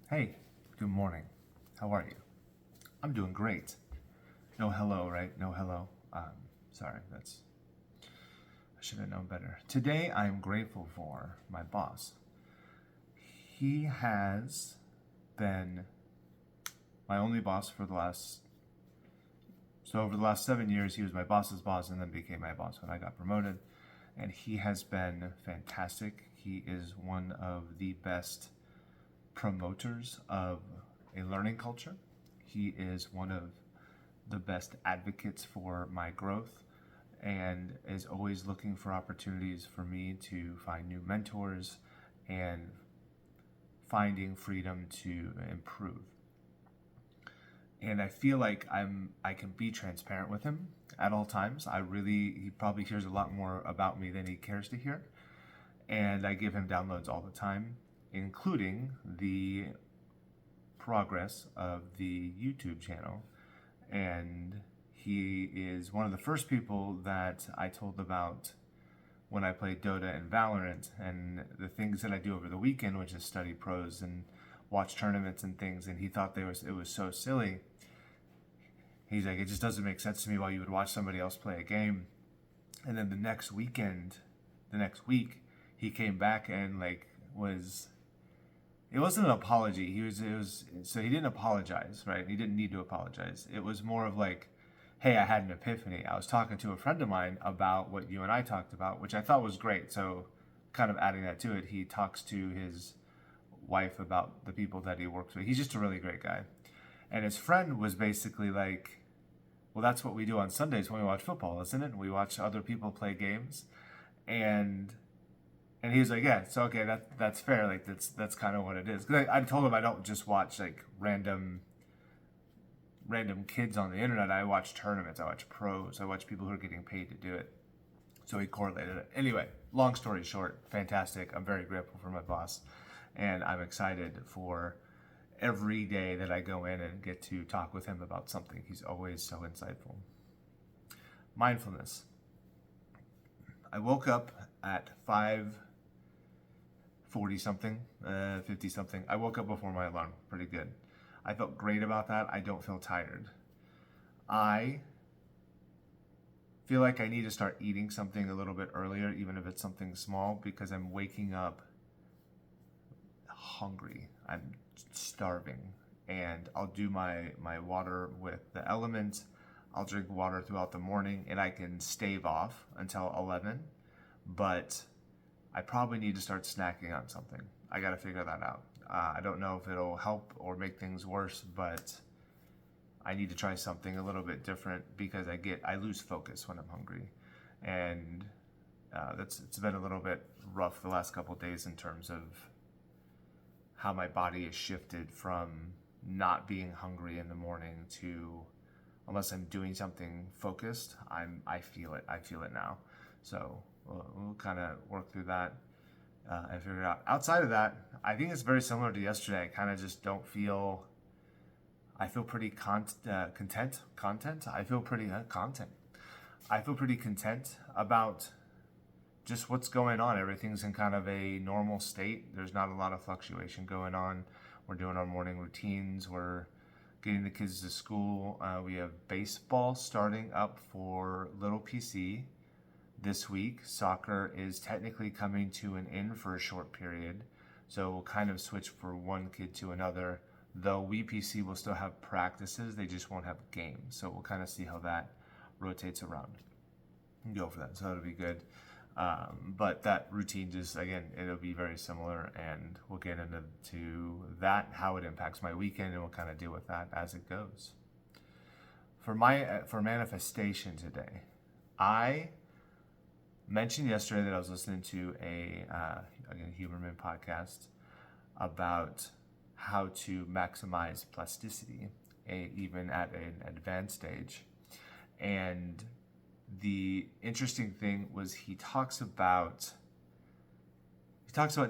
Hey, good morning. How are you? I'm doing great. No hello, right? No hello. Sorry, I should have known better. Today I'm grateful for my boss. He has been my only boss over the last 7 years, he was my boss's boss and then became my boss when I got promoted. And he has been fantastic. He is one of the best promoters of a learning culture. He is one of the best advocates for my growth and is always looking for opportunities for me to find new mentors and finding freedom to improve. And I feel like I can be transparent with him at all times. He probably hears a lot more about me than he cares to hear. And I give him downloads all the time, including the progress of the YouTube channel. And he is one of the first people that I told about when I played Dota and Valorant and the things that I do over the weekend, which is study pros and watch tournaments and things. And he thought it was so silly. He's like, it just doesn't make sense to me why you would watch somebody else play a game. And then the next week, he came back and it wasn't an apology. So he didn't apologize, right? He didn't need to apologize. It was more of like, hey, I had an epiphany. I was talking to a friend of mine about what you and I talked about, which I thought was great. So kind of adding that to it, he talks to his wife about the people that he works with. He's just a really great guy. And his friend was basically like, well, that's what we do on Sundays when we watch football, isn't it? We watch other people play games. And he was like, yeah, so okay, that's fair. Like that's kind of what it is. Because I told him I don't just watch like random kids on the internet. I watch tournaments. I watch pros. I watch people who are getting paid to do it. So he correlated it. Anyway, long story short, fantastic. I'm very grateful for my boss, and I'm excited for every day that I go in and get to talk with him about something. He's always so insightful. Mindfulness. I woke up at 5:40 something, 50 something. I woke up before my alarm. Pretty good. I felt great about that. I don't feel tired. I feel like I need to start eating something a little bit earlier, even if it's something small, because I'm waking up hungry. I'm starving. And I'll do my water with the elements. I'll drink water throughout the morning, and I can stave off until 11. But I probably need to start snacking on something. I got to figure that out. I don't know if it'll help or make things worse, but I need to try something a little bit different because I lose focus when I'm hungry, and it's been a little bit rough the last couple of days in terms of how my body has shifted from not being hungry in the morning to, unless I'm doing something focused, I feel it. I feel it now. So we'll kind of work through that and figure it out. Outside of that, I think it's very similar to yesterday. I kind of just don't feel. I feel pretty content. I feel pretty content. I feel pretty content about just what's going on. Everything's in kind of a normal state. There's not a lot of fluctuation going on. We're doing our morning routines. We're getting the kids to school. We have baseball starting up for little PC this week. Soccer is technically coming to an end for a short period. So we'll kind of switch for one kid to another. Though WPC will still have practices, they just won't have games. So we'll kind of see how that rotates around and go for that. So that'll be good. But that routine just, again, it'll be very similar, and we'll get into that, how it impacts my weekend, and we'll kind of deal with that as it goes. For manifestation today, I mentioned yesterday that I was listening to a Huberman podcast about how to maximize plasticity, even at an advanced stage. And the interesting thing was he talks about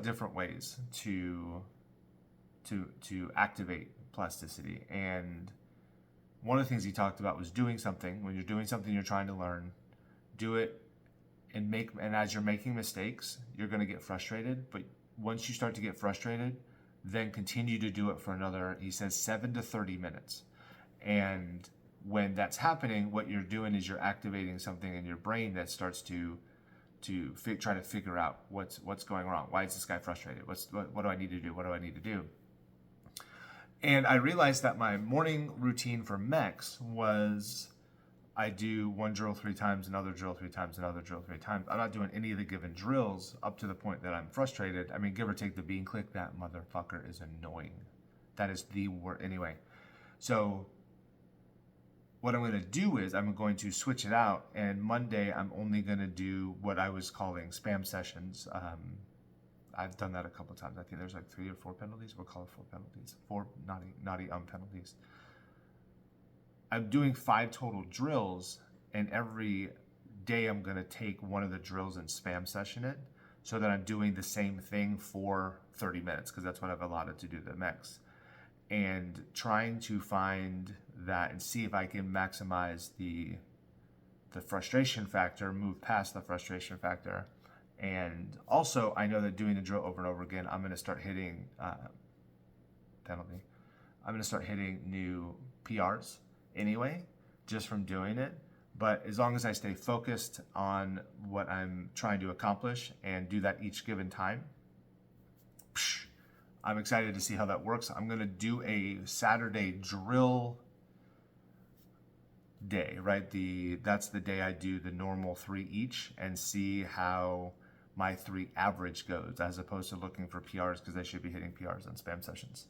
different ways to activate plasticity. And one of the things he talked about was doing something. When you're doing something you're trying to learn, do it and as you're making mistakes, you're going to get frustrated. But once you start to get frustrated, then continue to do it for another, he says, 7 to 30 minutes. And when that's happening, what you're doing is you're activating something in your brain that starts to try to figure out what's going wrong. Why is this guy frustrated? What do I need to do? What do I need to do? And I realized that my morning routine for mechs was I do one drill 3 times, another drill 3 times, another drill 3 times. I'm not doing any of the given drills up to the point that I'm frustrated. I mean, give or take the bean click, that motherfucker is annoying. That is the word. Anyway, so what I'm going to do is I'm going to switch it out, and Monday I'm only going to do what I was calling spam sessions. I've done that a couple of times. I think there's like 3 or 4 penalties. We'll call it 4 penalties. 4 naughty penalties. I'm doing 5 total drills, and every day I'm going to take one of the drills and spam session it so that I'm doing the same thing for 30 minutes, because that's what I've allotted to do the mechs. And trying to find that and see if I can maximize the frustration factor, move past the frustration factor. And also, I know that doing the drill over and over again, I'm going to start hitting penalty. I'm going to start hitting new PRs anyway, just from doing it. But as long as I stay focused on what I'm trying to accomplish and do that each given time, I'm excited to see how that works. I'm going to do a Saturday drill day, right? That's the day I do the normal 3 each and see how my 3 average goes, as opposed to looking for PRs, because I should be hitting PRs on spam sessions.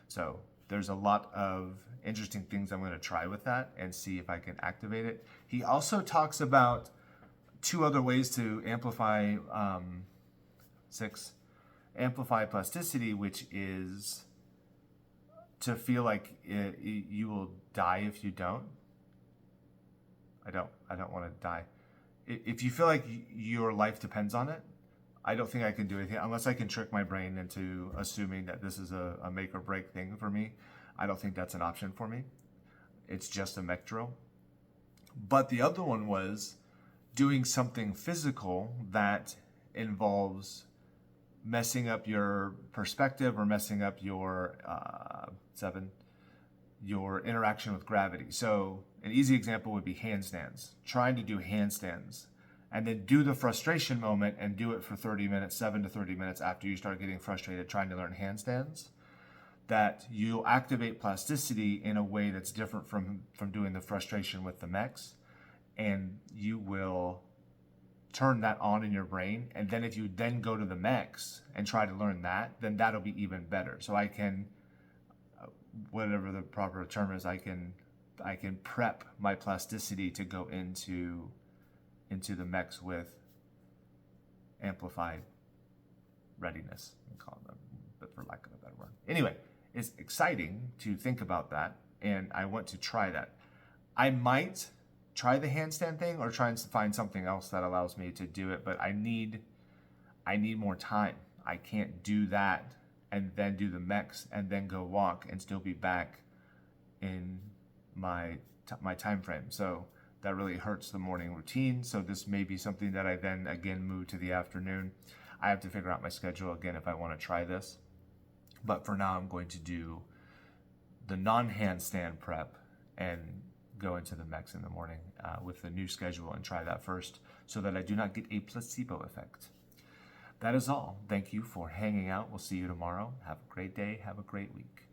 So there's a lot of interesting things I'm going to try with that and see if I can activate it. He also talks about 2 other ways to amplify amplify plasticity, which is to feel like you will die if you don't. I don't want to die. If you feel like your life depends on it, I don't think I can do anything unless I can trick my brain into assuming that this is a make or break thing for me. I don't think that's an option for me. It's just a mech drill. But the other one was doing something physical that involves messing up your perspective or messing up your your interaction with gravity. So an easy example would be handstands. Trying to do handstands and then do the frustration moment and do it for 30 minutes, 7 to 30 minutes after you start getting frustrated trying to learn handstands, that you'll activate plasticity in a way that's different from doing the frustration with the mechs, and you will turn that on in your brain. And then if you then go to the mechs and try to learn that, then that'll be even better. So I can, whatever the proper term is, I can prep my plasticity to go into the mechs with amplified readiness, but for lack of a better word. Anyway, it's exciting to think about that, and I want to try that. I might try the handstand thing or try and find something else that allows me to do it, but I need more time. I can't do that and then do the mechs and then go walk and still be back in my time frame. So that really hurts the morning routine. So this may be something that I then again move to the afternoon. I have to figure out my schedule again if I want to try this. But for now, I'm going to do the non-handstand prep and go into the mechs in the morning with the new schedule and try that first so that I do not get a placebo effect. That is all. Thank you for hanging out. We'll see you tomorrow. Have a great day. Have a great week.